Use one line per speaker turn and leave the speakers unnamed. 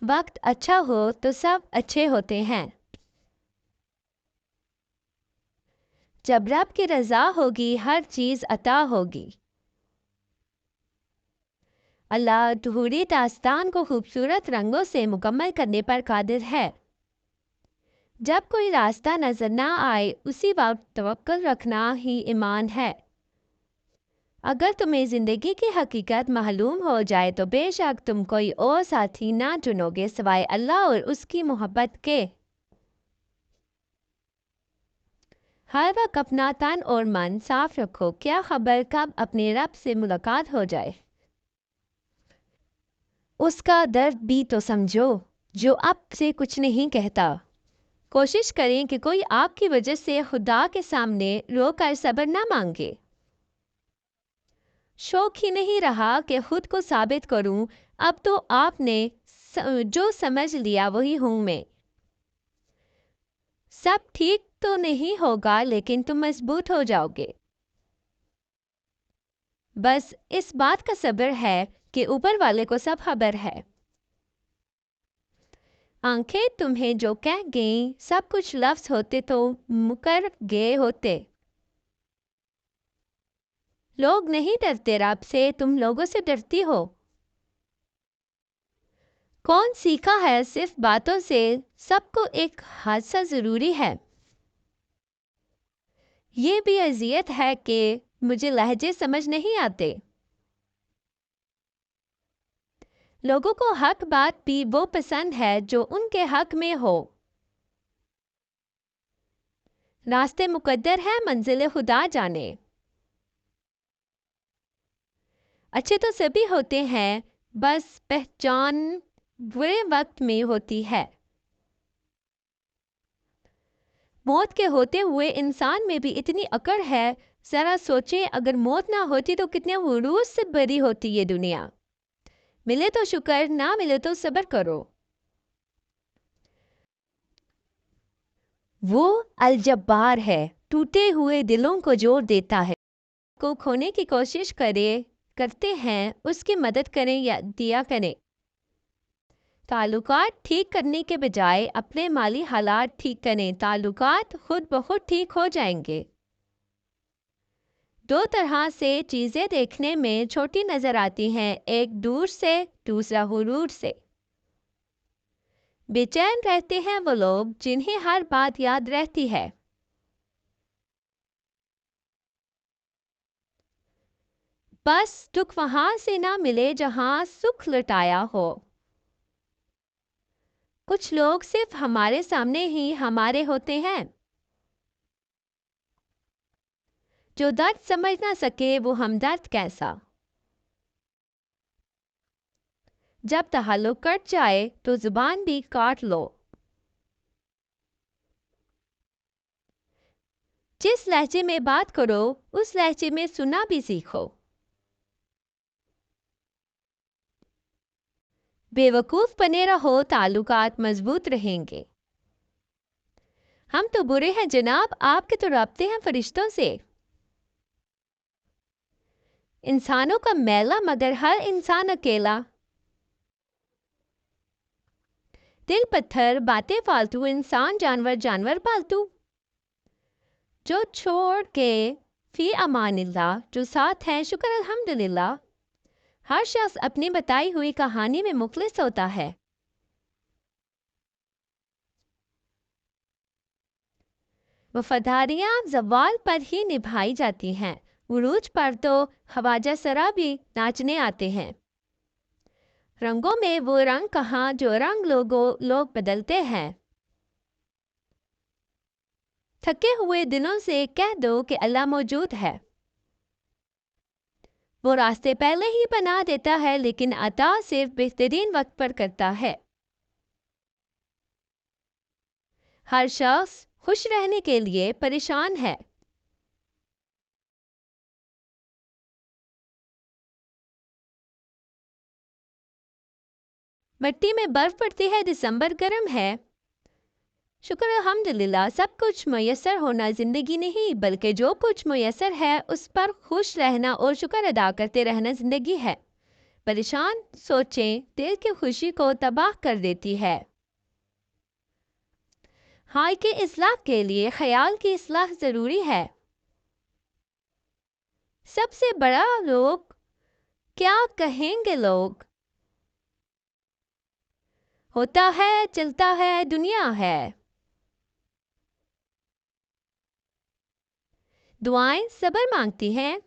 وقت اچھا ہو تو سب اچھے ہوتے ہیں۔ جب رب کی رضا ہوگی ہر چیز عطا ہوگی۔ اللہ دھوری داستان کو خوبصورت رنگوں سے مکمل کرنے پر قادر ہے۔ جب کوئی راستہ نظر نہ آئے اسی وقت توکل رکھنا ہی ایمان ہے۔ اگر تمہیں زندگی کی حقیقت معلوم ہو جائے تو بے شک تم کوئی اور ساتھی نہ چنو گے سوائے اللہ اور اس کی محبت کے۔ ہر وقت اپنا تن اور من صاف رکھو، کیا خبر کب اپنے رب سے ملاقات ہو جائے۔ اس کا درد بھی تو سمجھو جو آپ سے کچھ نہیں کہتا۔ کوشش کریں کہ کوئی آپ کی وجہ سے خدا کے سامنے رو کر صبر نہ مانگے۔ شوق ہی نہیں رہا کہ خود کو ثابت کروں، اب تو آپ نے جو سمجھ لیا وہی ہوں میں۔ سب ٹھیک تو نہیں ہوگا لیکن تم مضبوط ہو جاؤ گے۔ بس اس بات کا صبر ہے کہ اوپر والے کو سب خبر ہے۔ آنکھیں تمہیں جو کہہ گئیں سب کچھ لفظ ہوتے تو مکر گئے ہوتے۔ لوگ نہیں ڈرتے رب سے، تم لوگوں سے ڈرتی ہو۔ کون سیکھا ہے صرف باتوں سے، سب کو ایک حادثہ ضروری ہے۔ یہ بھی اذیت ہے کہ مجھے لہجے سمجھ نہیں آتے۔ لوگوں کو حق بات بھی وہ پسند ہے جو ان کے حق میں ہو۔ راستے مقدر ہے منزل خدا جانے۔ اچھے تو سبھی ہوتے ہیں، بس پہچان برے وقت میں ہوتی ہے۔ موت کے ہوتے ہوئے انسان میں بھی اتنی اکڑ ہے، ذرا سوچیں اگر موت نہ ہوتی تو کتنے عروج سے بری ہوتی یہ دنیا۔ ملے تو شکر، نہ ملے تو صبر کرو۔ وہ الجبار ہے، ٹوٹے ہوئے دلوں کو جوڑ دیتا ہے۔ کو کھونے کی کوشش کرتے ہیں اس کی مدد کریں یا دیا کریں۔ تعلقات ٹھیک کرنے کے بجائے اپنے مالی حالات ٹھیک کریں، تعلقات خود بخود ٹھیک ہو جائیں گے۔ دو طرح سے چیزیں دیکھنے میں چھوٹی نظر آتی ہیں، ایک دور سے، دوسرا غرور سے۔ بے چین رہتے ہیں وہ لوگ جنہیں ہر بات یاد رہتی ہے۔ بس دکھ وہاں سے نہ ملے جہاں سکھ لٹایا ہو۔ کچھ لوگ صرف ہمارے سامنے ہی ہمارے ہوتے ہیں۔ جو درد سمجھ نہ سکے وہ ہمدرد کیسا۔ جب تعلق کٹ جائے تو زبان بھی کاٹ لو۔ جس لہجے میں بات کرو اس لہجے میں سننا بھی سیکھو۔ بے وقوف بنے رہو، تعلقات مضبوط رہیں گے۔ ہم تو برے ہیں جناب، آپ کے تو رابطے ہیں فرشتوں سے۔ انسانوں کا میلہ مگر ہر انسان اکیلا۔ دل پتھر باتیں فالتو، انسان جانور جانور پالتو۔ جو چھوڑ کے فی امان اللہ، جو ساتھ ہیں شکر الحمدللہ۔ ہر شخص اپنی بتائی ہوئی کہانی میں مخلص ہوتا ہے۔ وفاداریاں زوال پر ہی نبھائی جاتی ہیں، عروج پر تو خواجہ سرا بھی ناچنے آتے ہیں۔ رنگوں میں وہ رنگ کہاں جو رنگ لوگ بدلتے ہیں۔ تھکے ہوئے دلوں سے کہہ دو کہ اللہ موجود ہے۔ وہ راستے پہلے ہی بنا دیتا ہے لیکن عطا صرف بہترین وقت پر کرتا ہے۔ ہر شخص خوش رہنے کے لیے پریشان ہے۔ مٹی میں برف پڑتی ہے، دسمبر گرم ہے۔ شکر الحمدللہ، سب کچھ میسر ہونا زندگی نہیں بلکہ جو کچھ میسر ہے اس پر خوش رہنا اور شکر ادا کرتے رہنا زندگی ہے۔ پریشان سوچیں دل کی خوشی کو تباہ کر دیتی ہے۔ حال کی اصلاح کے لیے خیال کی اصلاح ضروری ہے۔ سب سے بڑا روگ کیا کہیں گے لوگ؟ ہوتا ہے، چلتا ہے، دنیا ہے۔ دعائیں صبر مانگتی ہیں،